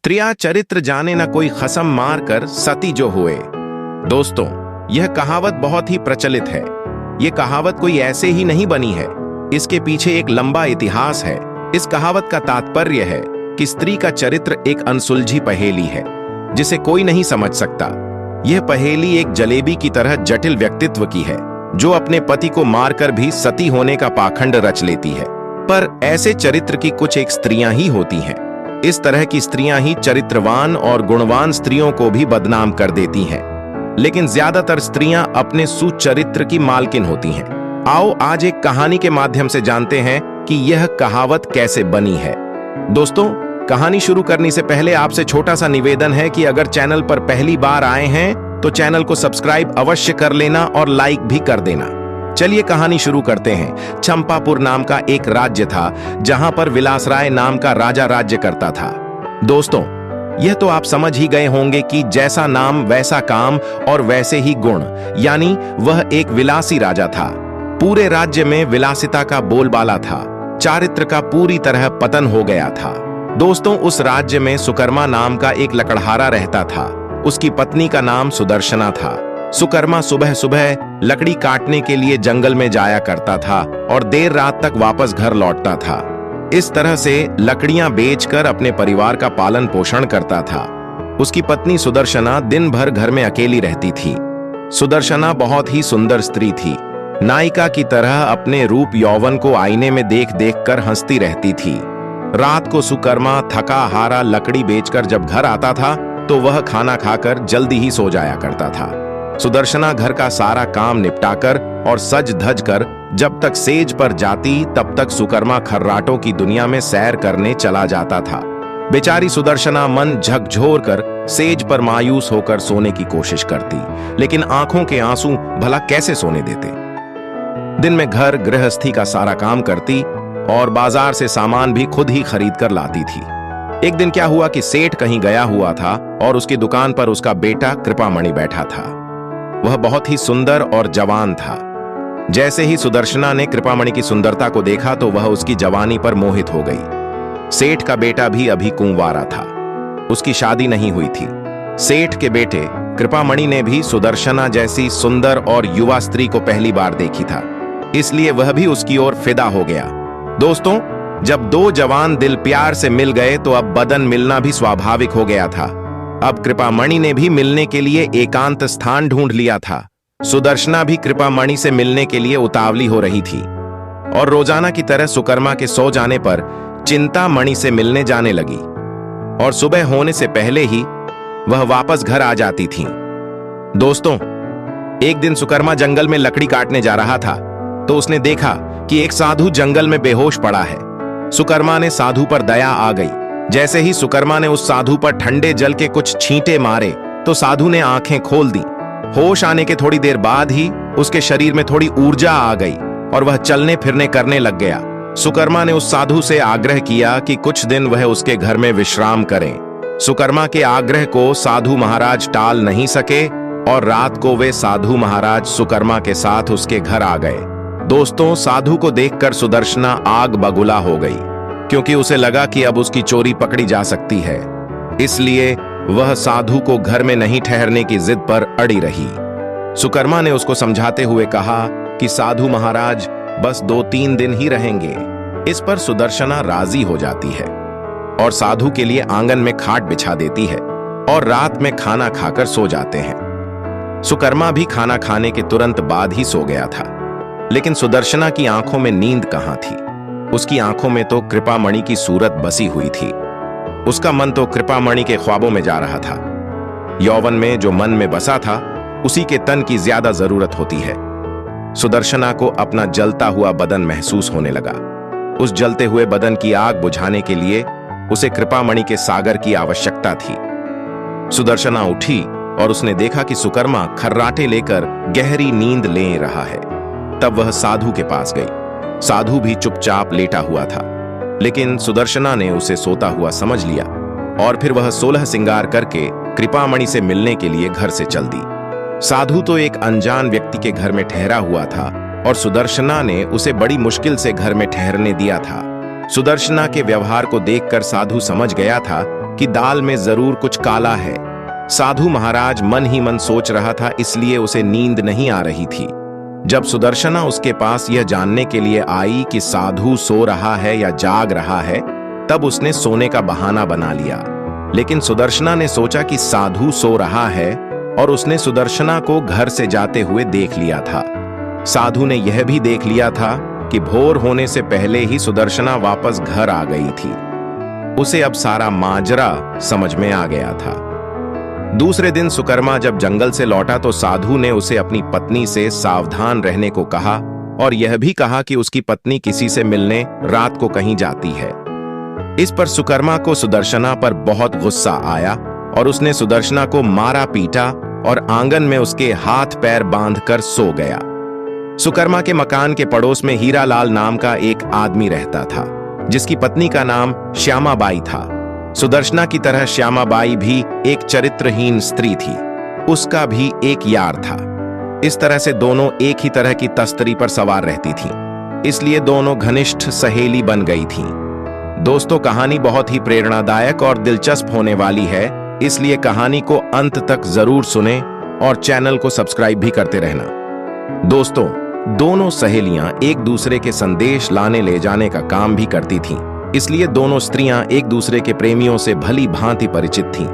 त्रिया चरित्र जाने न कोई खसम मार कर सती जो हुए। दोस्तों, यह कहावत बहुत ही प्रचलित है। यह कहावत कोई ऐसे ही नहीं बनी है, इसके पीछे एक लंबा इतिहास है। इस कहावत का तात्पर्य है कि स्त्री का चरित्र एक अनसुलझी पहेली है जिसे कोई नहीं समझ सकता। यह पहेली एक जलेबी की तरह जटिल व्यक्तित्व की है जो अपने पति को मारकर भी सती होने का पाखंड रच लेती है। पर ऐसे चरित्र की कुछ एक स्त्रियां ही होती हैं। इस तरह की स्त्रियां ही चरित्रवान और गुणवान स्त्रियों को भी बदनाम कर देती हैं। लेकिन ज्यादातर स्त्रियां अपने सुचरित्र की मालकिन होती हैं। आओ आज एक कहानी के माध्यम से जानते हैं कि यह कहावत कैसे बनी है। दोस्तों, कहानी शुरू करने से पहले आपसे छोटा सा निवेदन है कि अगर चैनल पर पहली बार आए हैं तो चैनल को सब्सक्राइब अवश्य कर लेना और लाइक भी कर देना। चलिए कहानी शुरू करते हैं। चंपापुर नाम का एक राज्य था जहां पर विलासराय नाम का राजा राज्य करता था। दोस्तों, यह तो आप समझ ही गए होंगे कि जैसा नाम वैसा काम और वैसे ही गुण, यानी वह एक विलासी राजा था। पूरे राज्य में विलासिता का बोलबाला था। चारित्र का पूरी तरह पतन हो गया था। दोस्तों, उस राज्य में सुकर्मा नाम का एक लकड़हारा रहता था। उसकी पत्नी का नाम सुदर्शना था। सुकर्मा सुबह सुबह लकड़ी काटने के लिए जंगल में जाया करता था और देर रात तक वापस घर लौटता था। इस तरह से लकड़ियां बेचकर अपने परिवार का पालन पोषण करता था। उसकी पत्नी सुदर्शना दिन भर घर में अकेली रहती थी। सुदर्शना बहुत ही सुंदर स्त्री थी। नायिका की तरह अपने रूप यौवन को आईने में देख देख कर हंसती रहती थी। रात को सुकर्मा थका हारा लकड़ी बेचकर जब घर आता था तो वह खाना खाकर जल्दी ही सो जाया करता था। सुदर्शना घर का सारा काम निपटाकर और सज धज कर जब तक सेज पर जाती तब तक सुकर्मा खर्राटों की दुनिया में सैर करने चला जाता था। बेचारी सुदर्शना मन झकझोर कर सेज पर मायूस होकर सोने की कोशिश करती, लेकिन आंखों के आंसू भला कैसे सोने देते। दिन में घर गृहस्थी का सारा काम करती और बाजार से सामान भी खुद ही खरीद कर लाती थी। एक दिन क्या हुआ कि सेठ कहीं गया हुआ था और उसकी दुकान पर उसका बेटा कृपामणि बैठा था। वह बहुत ही सुंदर और जवान था। जैसे ही सुदर्शना ने कृपामणि की सुंदरता को देखा तो वह उसकी जवानी पर मोहित हो गई। सेठ का बेटा भी अभी कुंवारा था, उसकी शादी नहीं हुई थी। सेठ के बेटे कृपामणि ने भी सुदर्शना जैसी सुंदर और युवा स्त्री को पहली बार देखी था, इसलिए वह भी उसकी ओर फिदा हो गया। दोस्तों, जब दो जवान दिल प्यार से मिल गए तो अब बदन मिलना भी स्वाभाविक हो गया था। अब कृपामणि ने भी मिलने के लिए एकांत स्थान ढूंढ लिया था। सुदर्शना भी कृपामणि से मिलने के लिए उतावली हो रही थी और रोजाना की तरह सुकर्मा के सो जाने पर चिंतामणि से मिलने जाने लगी और सुबह होने से पहले ही वह वापस घर आ जाती थीं। दोस्तों, एक दिन सुकर्मा जंगल में लकड़ी काटने जा रहा था तो उसने देखा कि एक साधु जंगल में बेहोश पड़ा है। सुकर्मा ने साधु पर दया आ गई। जैसे ही सुकर्मा ने उस साधु पर ठंडे जल के कुछ छींटे मारे तो साधु ने आंखें खोल दी। होश आने के थोड़ी देर बाद ही उसके शरीर में थोड़ी ऊर्जा आ गई और वह चलने फिरने करने लग गया। सुकर्मा ने उस साधु से आग्रह किया कि कुछ दिन वह उसके घर में विश्राम करें। सुकर्मा के आग्रह को साधु महाराज टाल नहीं सके और रात को वे साधु महाराज सुकर्मा के साथ उसके घर आ गए। दोस्तों, साधु को देखकर सुदर्शना आग बगुला हो गई क्योंकि उसे लगा कि अब उसकी चोरी पकड़ी जा सकती है। इसलिए वह साधु को घर में नहीं ठहरने की जिद पर अड़ी रही। सुकर्मा ने उसको समझाते हुए कहा कि साधु महाराज बस 2-3 दिन ही रहेंगे। इस पर सुदर्शना राजी हो जाती है और साधु के लिए आंगन में खाट बिछा देती है और रात में खाना खाकर सो जाते हैं। सुकर्मा भी खाना खाने के तुरंत बाद ही सो गया था, लेकिन सुदर्शना की आंखों में नींद कहां थी। उसकी आंखों में तो कृपामणि की सूरत बसी हुई थी। उसका मन तो कृपामणि के ख्वाबों में जा रहा था। यौवन में जो मन में बसा था उसी के तन की ज्यादा जरूरत होती है। सुदर्शना को अपना जलता हुआ बदन महसूस होने लगा। उस जलते हुए बदन की आग बुझाने के लिए उसे कृपामणि के सागर की आवश्यकता थी। सुदर्शना उठी और उसने देखा कि सुकर्मा खर्राटे लेकर गहरी नींद ले रहा है। तब वह साधु के पास गई। साधु भी चुपचाप लेटा हुआ था, लेकिन सुदर्शना ने उसे सोता हुआ समझ लिया और फिर वह 16 सिंगार करके कृपामणि से मिलने के लिए घर से चल दी। साधु तो एक अनजान व्यक्ति के घर में ठहरा हुआ था और सुदर्शना ने उसे बड़ी मुश्किल से घर में ठहरने दिया था। सुदर्शना के व्यवहार को देखकर साधु समझ गया था कि दाल में जरूर कुछ काला है। साधु महाराज मन ही मन सोच रहा था, इसलिए उसे नींद नहीं आ रही थी। जब सुदर्शना उसके पास यह जानने के लिए आई कि साधु सो रहा है या जाग रहा है, तब उसने सोने का बहाना बना लिया। लेकिन सुदर्शना ने सोचा कि साधु सो रहा है और उसने सुदर्शना को घर से जाते हुए देख लिया था। साधु ने यह भी देख लिया था कि भोर होने से पहले ही सुदर्शना वापस घर आ गई थी। उसे अब सारा माजरा समझ में आ गया था। दूसरे दिन सुकर्मा जब जंगल से लौटा तो साधु ने उसे अपनी पत्नी से सावधान रहने को कहा और यह भी कहा कि उसकी पत्नी किसी से मिलने रात को कहीं जाती है। इस पर सुकर्मा को सुदर्शना पर बहुत गुस्सा आया और उसने सुदर्शना को मारा पीटा और आंगन में उसके हाथ पैर बांधकर सो गया। सुकर्मा के मकान के पड़ोस में हीरालाल नाम का एक आदमी रहता था, जिसकी पत्नी का नाम श्यामाबाई था। सुदर्शना की तरह श्यामाबाई भी एक चरित्रहीन स्त्री थी। उसका भी एक यार था। इस तरह से दोनों एक ही तरह की तस्तरी पर सवार रहती थीं। इसलिए दोनों घनिष्ठ सहेली बन गई थीं। दोस्तों, कहानी बहुत ही प्रेरणादायक और दिलचस्प होने वाली है, इसलिए कहानी को अंत तक जरूर सुने और चैनल को सब्सक्राइब भी करते रहना। दोस्तों, दोनों सहेलियां एक दूसरे के संदेश लाने ले जाने का काम भी करती थीं। इसलिए दोनों स्त्रियां एक दूसरे के प्रेमियों से भली भांति परिचित थीं।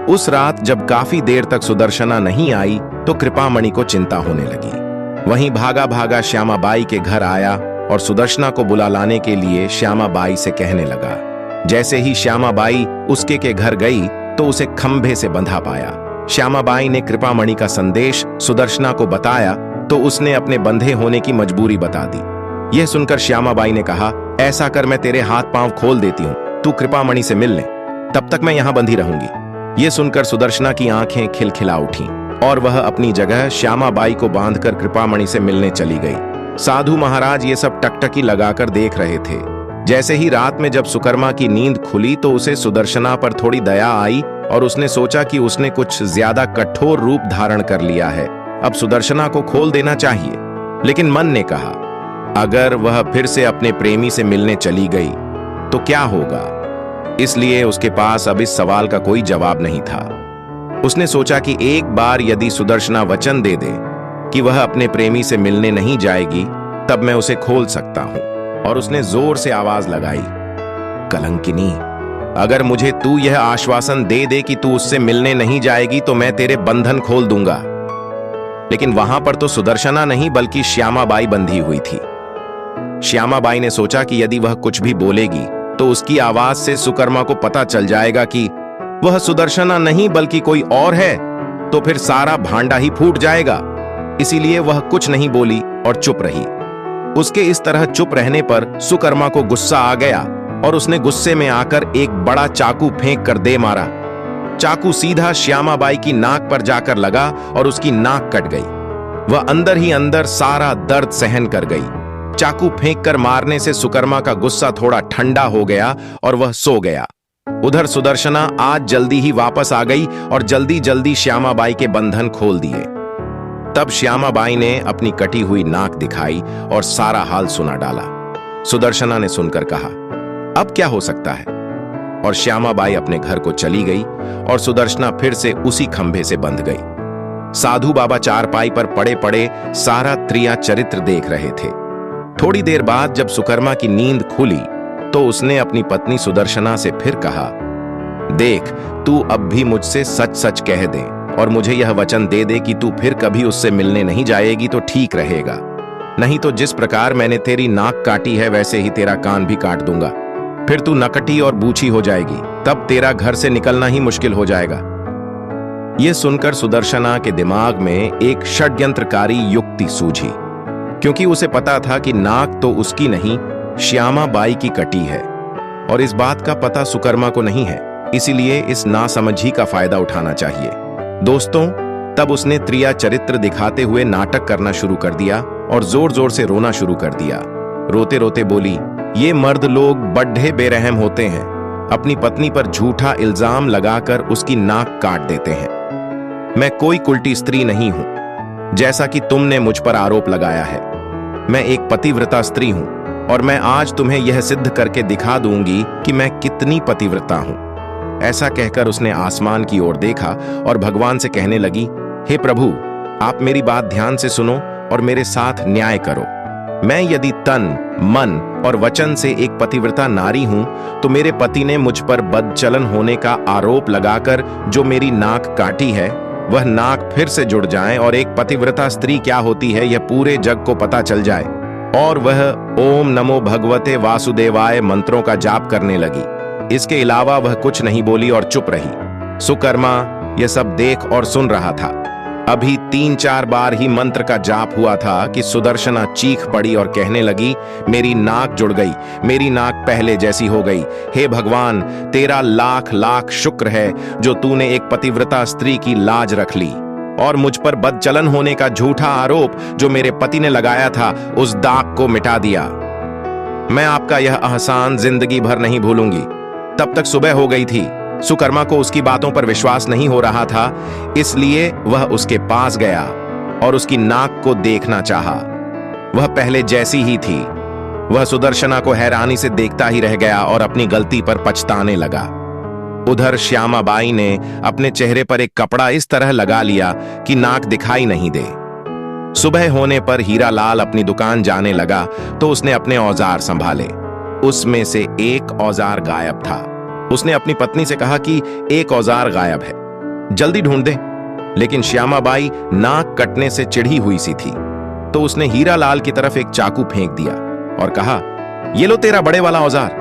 उस रात जब काफी देर तक सुदर्शना नहीं आई तो कृपामणि को चिंता होने लगी। वहीं भागा भागा श्यामाबाई के घर आया और सुदर्शना को बुला लाने के लिए श्यामाबाई से कहने लगा। जैसे ही श्यामाबाई उसके के घर गई तो उसे खंभे से बंधा पाया। श्यामाबाई ने कृपामणि का संदेश सुदर्शना को बताया तो उसने अपने बंधे होने की मजबूरी बता दी। यह सुनकर श्यामाबाई ने कहा, ऐसा कर, मैं तेरे हाथ पांव खोल देती हूं, तू कृपामणि से मिल ले, तब तक मैं यहां बंधी रहूंगी। यह सुनकर सुदर्शना की आंखें खिलखिला उठीं और वह अपनी जगह श्यामाबाई को बांधकर कृपामणि से मिलने चली गई। साधु महाराज ये सब टकटकी लगाकर देख रहे थे। जैसे ही रात में जब सुकर्मा की नींद खुली तो उसे सुदर्शना पर थोड़ी दया आई और उसने सोचा कि उसने कुछ ज्यादा कठोर रूप धारण कर लिया है, अब सुदर्शना को खोल देना चाहिए। लेकिन मन ने कहा, अगर वह फिर से अपने प्रेमी से मिलने चली गई तो क्या होगा। इसलिए उसके पास अब इस सवाल का कोई जवाब नहीं था। उसने सोचा कि एक बार यदि सुदर्शना वचन दे दे कि वह अपने प्रेमी से मिलने नहीं जाएगी, तब मैं उसे खोल सकता हूं। और उसने जोर से आवाज लगाई, कलंकिनी, अगर मुझे तू यह आश्वासन दे दे कि तू उससे मिलने नहीं जाएगी तो मैं तेरे बंधन खोल दूंगा। लेकिन वहां पर तो सुदर्शना नहीं बल्कि श्यामाबाई बंधी हुई थी। श्यामाबाई ने सोचा कि यदि वह कुछ भी बोलेगी तो उसकी आवाज से सुकर्मा को पता चल जाएगा कि वह सुदर्शना नहीं बल्कि कोई और है, तो फिर सारा भांडा ही फूट जाएगा। इसीलिए वह कुछ नहीं बोली और चुप रही। उसके इस तरह चुप रहने पर सुकर्मा को गुस्सा आ गया और उसने गुस्से में आकर एक बड़ा चाकू फेंक कर दे मारा। चाकू सीधा श्यामाबाई की नाक पर जाकर लगा और उसकी नाक कट गई। वह अंदर ही अंदर सारा दर्द सहन कर गई। चाकू फेंक कर मारने से सुकर्मा का गुस्सा थोड़ा ठंडा हो गया और वह सो गया। उधर सुदर्शना आज जल्दी ही वापस आ गई और जल्दी जल्दी श्यामाबाई के बंधन खोल दिए। तब श्यामाबाई ने अपनी कटी हुई नाक दिखाई और सारा हाल सुना डाला। सुदर्शना ने सुनकर कहा, अब क्या हो सकता है, और श्यामाबाई अपने घर को चली गई और सुदर्शना फिर से उसी खंभे से बंध गई। साधु बाबा चारपाई पर पड़े पड़े सारा त्रिया चरित्र देख रहे थे। थोड़ी देर बाद जब सुकर्मा की नींद खुली तो उसने अपनी पत्नी सुदर्शना से फिर कहा, देख, तू अब भी मुझसे सच सच कह दे और मुझे यह वचन दे दे कि तू फिर कभी उससे मिलने नहीं जाएगी तो ठीक रहेगा। नहीं तो जिस प्रकार मैंने तेरी नाक काटी है वैसे ही तेरा कान भी काट दूंगा। फिर तू नकटी और बूची हो जाएगी, तब तेरा घर से निकलना ही मुश्किल हो जाएगा। यह सुनकर सुदर्शना के दिमाग में एक षड्यंत्रकारी युक्ति सूझी, क्योंकि उसे पता था कि नाक तो उसकी नहीं श्यामाबाई की कटी है और इस बात का पता सुकर्मा को नहीं है। इसीलिए इस नासमझी का फायदा उठाना चाहिए। दोस्तों, तब उसने त्रिया चरित्र दिखाते हुए नाटक करना शुरू कर दिया और जोर जोर से रोना शुरू कर दिया। रोते रोते बोली, ये मर्द लोग बड्ढे बेरहम होते हैं, अपनी पत्नी पर झूठा इल्जाम लगाकर उसकी नाक काट देते हैं। मैं कोई कुल्टी स्त्री नहीं हूं जैसा कि तुमने मुझ पर आरोप लगाया है। मैं एक पतिव्रता स्त्री हूं और मैं आज तुम्हें यह सिद्ध करके दिखा दूंगी कि मैं कितनी पतिव्रता हूं। ऐसा कहकर उसने आसमान की ओर देखा और भगवान से कहने लगी, हे प्रभु, आप मेरी बात ध्यान से सुनो और मेरे साथ न्याय करो। मैं यदि तन, मन और वचन से एक पतिव्रता नारी हूं, तो मेरे पति ने मुझ पर बदचलन होने का आरोप लगाकर जो मेरी नाक काटी है, वह नाक फिर से जुड़ जाए और एक पतिव्रता स्त्री क्या होती है यह पूरे जग को पता चल जाए। और वह ओम नमो भगवते वासुदेवाय मंत्रों का जाप करने लगी। इसके अलावा वह कुछ नहीं बोली और चुप रही। सुकर्मा यह सब देख और सुन रहा था। अभी 3-4 बार ही मंत्र का जाप हुआ था कि सुदर्शना चीख पड़ी और कहने लगी, मेरी नाक जुड़ गई, मेरी नाक पहले जैसी हो गई। हे भगवान, तेरा लाख लाख शुक्र है जो तूने एक पतिव्रता स्त्री की लाज रख ली और मुझ पर बदचलन होने का झूठा आरोप जो मेरे पति ने लगाया था, उस दाग को मिटा दिया। मैं आपका यह एहसान जिंदगी भर नहीं भूलूंगी। तब तक सुबह हो गई थी। सुकर्मा को उसकी बातों पर विश्वास नहीं हो रहा था, इसलिए वह उसके पास गया और उसकी नाक को देखना चाहा। वह पहले जैसी ही थी। वह सुदर्शना को हैरानी से देखता ही रह गया और अपनी गलती पर पछताने लगा। उधर श्यामाबाई ने अपने चेहरे पर एक कपड़ा इस तरह लगा लिया कि नाक दिखाई नहीं दे। सुबह होने पर हीरालाल अपनी दुकान जाने लगा तो उसने अपने औजार संभाले। उसमें से एक औजार गायब था। उसने अपनी पत्नी से कहा कि एक औजार गायब है, जल्दी ढूंढ दे। लेकिन श्यामाबाई नाक कटने से चिढ़ी हुई सी थी, तो उसने हीरालाल की तरफ एक चाकू फेंक दिया और कहा, ये लो तेरा बड़े वाला औजार।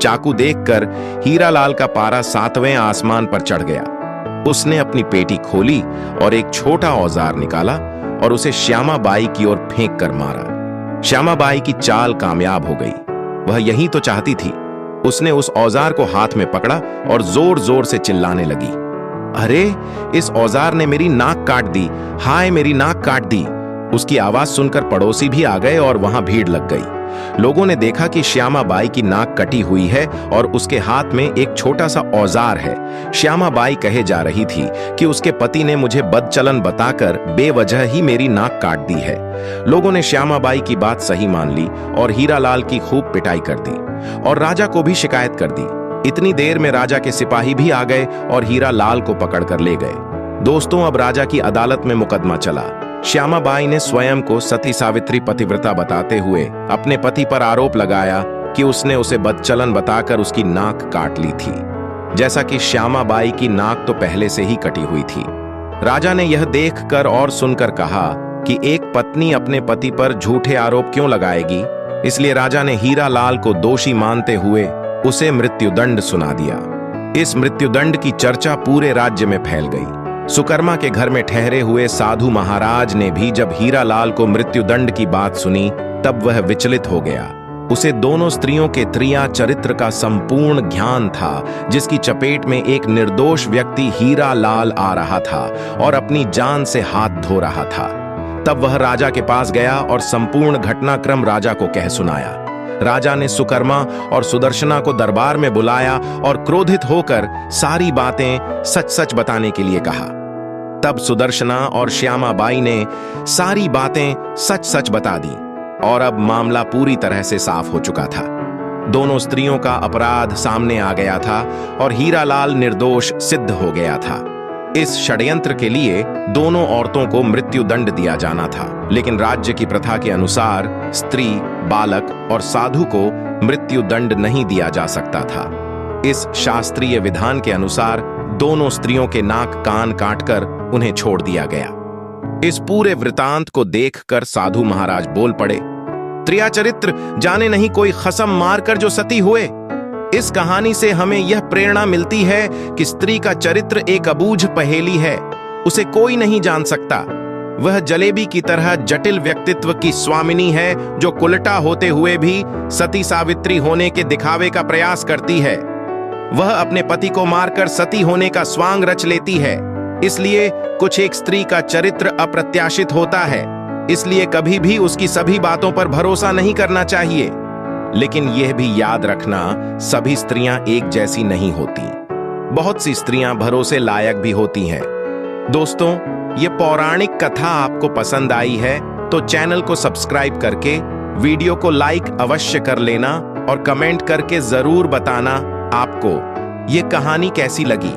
चाकू देखकर हीरालाल का पारा 7वें आसमान पर चढ़ गया। उसने अपनी पेटी खोली और एक छोटा औजार निकाला और उसे श्यामाबाई की ओर फेंक कर मारा। श्यामाबाई की चाल कामयाब हो गई। वह यही तो चाहती थी। उसने उस औजार को हाथ में पकड़ा और जोर जोर से चिल्लाने लगी, अरे इस औजार ने मेरी नाक काट दी, हाय मेरी नाक काट दी। उसकी आवाज सुनकर पड़ोसी भी आ गए और वहां भीड़ लग गई। लोगों ने देखा कि श्यामाबाई की नाक कटी हुई है और उसके हाथ में एक छोटा सा औजार है। श्यामाबाई कहे जा रही थी कि उसके पति ने मुझे बदचलन बताकर बेवजह ही मेरी नाक काट दी है। लोगों ने श्यामाबाई की बात सही मान ली और हीरालाल की खूब पिटाई कर दी और राजा को भी शिकायत कर दी। इतनी देर में राजा के सिपाही भी आ गए और हीरालाल को पकड़कर ले गए। दोस्तों, अब राजा की अदालत में मुकदमा चला। श्यामाबाई ने स्वयं को सती सावित्री पतिव्रता बताते हुए अपने पति पर आरोप लगाया कि उसने उसे बदचलन बताकर उसकी नाक काट ली थी, जैसा कि श्यामाबाई की नाक तो पहले से ही कटी हुई थी। राजा ने यह देखकर और सुनकर कहा कि एक पत्नी अपने पति पर झूठे आरोप क्यों लगाएगी, इसलिए राजा ने हीरालाल को दोषी मानते हुए उसे मृत्युदंड सुना दिया। इस मृत्युदंड की चर्चा पूरे राज्य में फैल गई। सुकर्मा के घर में ठहरे हुए साधु महाराज ने भी जब हीरालाल को मृत्युदंड की बात सुनी, तब वह विचलित हो गया। उसे दोनों स्त्रियों के त्रिया चरित्र का संपूर्ण ज्ञान था, जिसकी चपेट में एक निर्दोष व्यक्ति हीरालाल आ रहा था और अपनी जान से हाथ धो रहा था। तब वह राजा के पास गया और संपूर्ण घटनाक्रम राजा को कह सुनाया। राजा ने सुकर्मा और सुदर्शना को दरबार में बुलाया और क्रोधित होकर सारी बातें सच सच बताने के लिए कहा। तब सुदर्शना और श्यामाबाई ने सारी बातें सच सच बता दी और अब मामला पूरी तरह से साफ हो चुका था। दोनों स्त्रियों का अपराध सामने आ गया था और हीरालाल निर्दोष सिद्ध हो गया था। इस षड्यंत्र के लिए दोनों औरतों को मृत्युदंड दिया जाना था, लेकिन राज्य की प्रथा के अनुसार स्त्री, बालक और साधु को मृत्युदंड नहीं दिया जा सकता था। इस शास्त्रीय विधान के अनुसार दोनों स्त्रियों के नाक कान काटकर उन्हें छोड़ दिया गया। इस पूरे वृतांत को देखकर साधु महाराज बोल पड़े, त्रिया चरित्र जाने नहीं कोई खसम मारकर जो सती हुए। इस कहानी से हमें यह प्रेरणा मिलती है कि स्त्री का चरित्र एक अबूझ पहेली है, उसे कोई नहीं जान सकता। वह जलेबी की तरह जटिल व्यक्तित्व की स्वामिनी है जो कुलटा होते हुए भी सती सावित्री होने के दिखावे का प्रयास करती है। वह अपने पति को मारकर सती होने का स्वांग रच लेती है। इसलिए कुछ एक स्त्री का चरित्र अप्रत्याशित होता है, इसलिए कभी भी उसकी सभी बातों पर भरोसा नहीं करना चाहिए। लेकिन यह भी याद रखना, सभी स्त्रियां एक जैसी नहीं होती। बहुत सी स्त्रियां भरोसे लायक भी होती हैं। दोस्तों, ये पौराणिक कथा आपको पसंद आई है तो चैनल को सब्सक्राइब करके वीडियो को लाइक अवश्य कर लेना और कमेंट करके जरूर बताना आपको ये कहानी कैसी लगी